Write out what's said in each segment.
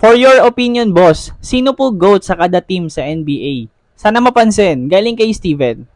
For your opinion, boss, sino po GOAT sa kada team sa NBA? Sana mapansin, galing kay Steven.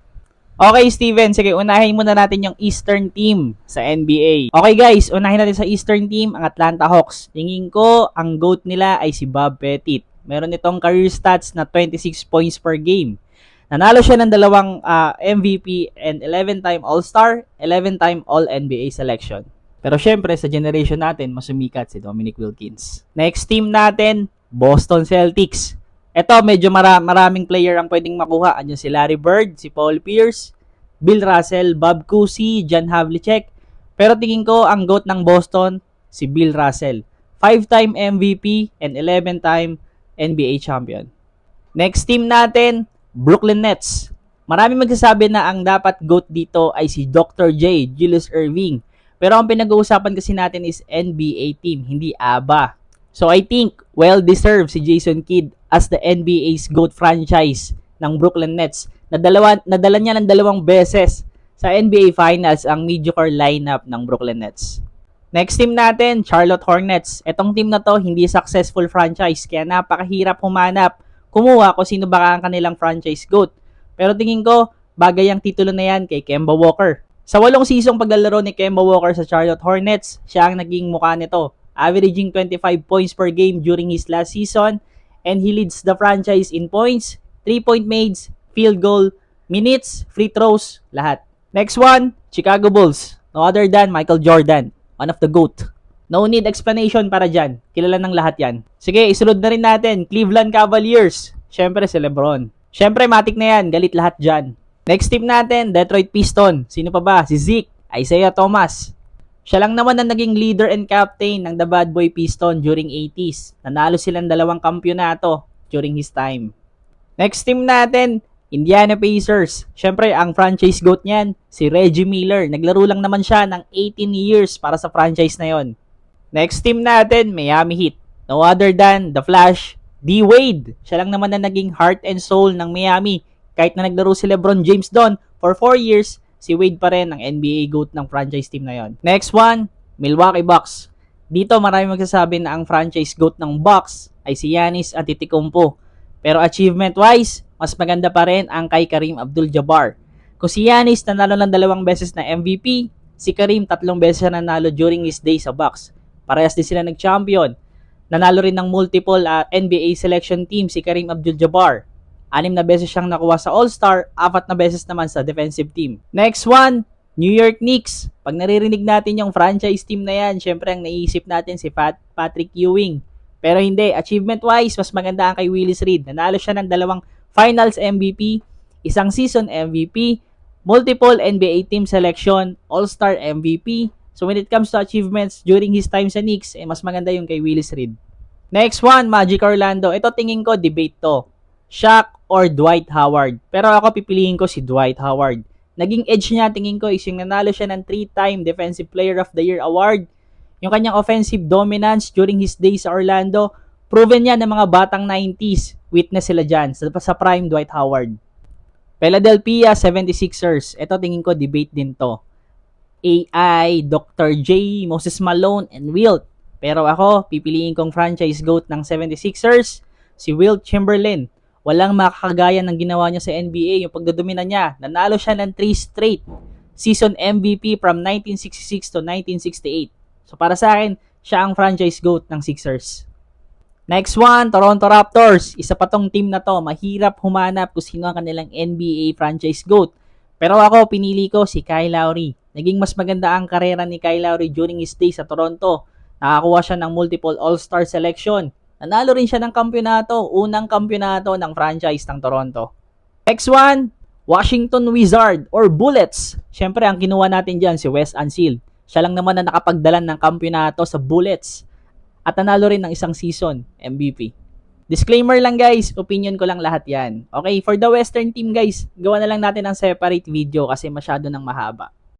Okay, Steven, sige, unahin muna natin yung Eastern team sa NBA. Okay guys, unahin natin sa Eastern team, ang Atlanta Hawks. Tingin ko, ang GOAT nila ay si Bob Pettit. Meron itong career stats na 26 points per game. Nanalo siya ng dalawang MVP and 11-time All-Star, 11-time All-NBA selection. Pero syempre, sa generation natin, mas sumikat si Dominic Wilkins. Next team natin, Boston Celtics. Ito, medyo maraming player ang pwedeng makuha. Andiyan si Larry Bird, si Paul Pierce, Bill Russell, Bob Cousy, John Havlicek. Pero tingin ko, ang GOAT ng Boston, si Bill Russell. 5-time MVP and 11-time NBA champion. Next team natin, Brooklyn Nets. Maraming magsasabi na ang dapat GOAT dito ay si Dr. J, Julius Erving. Pero ang pinag-uusapan kasi natin is NBA team, hindi ABA. So I think well-deserved si Jason Kidd as the NBA's GOAT franchise ng Brooklyn Nets. Nadala niya ng 2 beses sa NBA Finals ang mediocre lineup ng Brooklyn Nets. Next team natin, Charlotte Hornets. Etong team na to, hindi successful franchise, kaya napakahirap humanap, kumuha kung sino ba ang kanilang franchise GOAT. Pero tingin ko, bagay ang titulo na yan kay Kemba Walker. Sa 8 seasong paglalaro ni Kemba Walker sa Charlotte Hornets, siya ang naging mukha nito, averaging 25 points per game during his last season, and he leads the franchise in points, 3-point made, field goal, minutes, free throws, lahat. Next one, Chicago Bulls. No other than Michael Jordan, one of the GOAT. No need explanation para dyan. Kilala ng lahat yan. Sige, isunod na rin natin, Cleveland Cavaliers. Siyempre si LeBron. Siyempre, matik na yan. Galit lahat dyan. Next team natin, Detroit Pistons. Sino pa ba? Si Zeke, Isaiah Thomas. Siya lang naman ang naging leader and captain ng the Bad Boy Pistons during 80s. Nanalo silang 2 kampyonato during his time. Next team natin, Indiana Pacers. Siyempre, ang franchise GOAT niyan, si Reggie Miller. Naglaro lang naman siya ng 18 years para sa franchise na yon. Next team natin, Miami Heat. No other than The Flash, D. Wade. Siya lang naman na naging heart and soul ng Miami. Kahit na naglaro si LeBron James doon for 4 years, si Wade pa rin ang NBA GOAT ng franchise team na yon. Next one, Milwaukee Bucks. Dito marami magsasabi na ang franchise GOAT ng Bucks ay si Giannis Antetokounmpo. Pero achievement-wise, mas maganda pa rin ang kay Kareem Abdul-Jabbar. Kung si Giannis nanalo ng 2 beses na MVP, si Kareem 3 beses na nanalo during his day sa Bucks. Parehas din sila nag-champion. Nanalo rin ng multiple NBA selection team si Kareem Abdul-Jabbar. 6 na beses siyang nakuha sa All-Star, 4 na beses naman sa defensive team. Next one, New York Knicks. Pag naririnig natin yung franchise team na yan, syempre ang naiisip natin si Patrick Ewing. Pero hindi, achievement-wise, mas maganda ang kay Willis Reed. Nanalo siya ng 2 Finals MVP, 1 season MVP, multiple NBA team selection, All-Star MVP. So when it comes to achievements during his time sa Knicks, mas maganda yung kay Willis Reed. Next one, Magic Orlando. Ito tingin ko, debate to. Shaq or Dwight Howard. Pero ako pipiliin ko si Dwight Howard. Naging edge niya, tingin ko, is yung nanalo siya ng 3-time Defensive Player of the Year award. Yung kanyang offensive dominance during his days sa Orlando, proven niya ng mga batang 90s. Witness sila dyan sa prime Dwight Howard. Philadelphia 76ers. Ito tingin ko, debate din to. AI, Dr. J, Moses Malone, and Wilt. Pero ako, pipiliin kong franchise GOAT ng 76ers, si Wilt Chamberlain. Walang makakagaya ng ginawa niya sa NBA, yung pagdodomina niya. Nanalo siya ng 3 straight season MVP from 1966 to 1968. So para sa akin, siya ang franchise GOAT ng Sixers. Next one, Toronto Raptors. Isa pa tong team na to, mahirap humanap kung sino ang kanilang NBA franchise GOAT. Pero ako, pinili ko si Kyle Lowry. Naging mas maganda ang karera ni Kyle Lowry during his stay sa Toronto. Nakakuha siya ng multiple All-Star selection. Nanalo rin siya ng kampyonato, unang kampyonato ng franchise ng Toronto. Next one, Washington Wizards or Bullets. Siyempre, ang kinuha natin dyan si Wes Unseld. Siya lang naman na nakapagdala ng kampyonato sa Bullets. At nanalo rin ng 1 season MVP. Disclaimer lang guys, opinion ko lang lahat yan. Okay, for the Western team guys, gawa na lang natin ng separate video kasi masyado nang mahaba.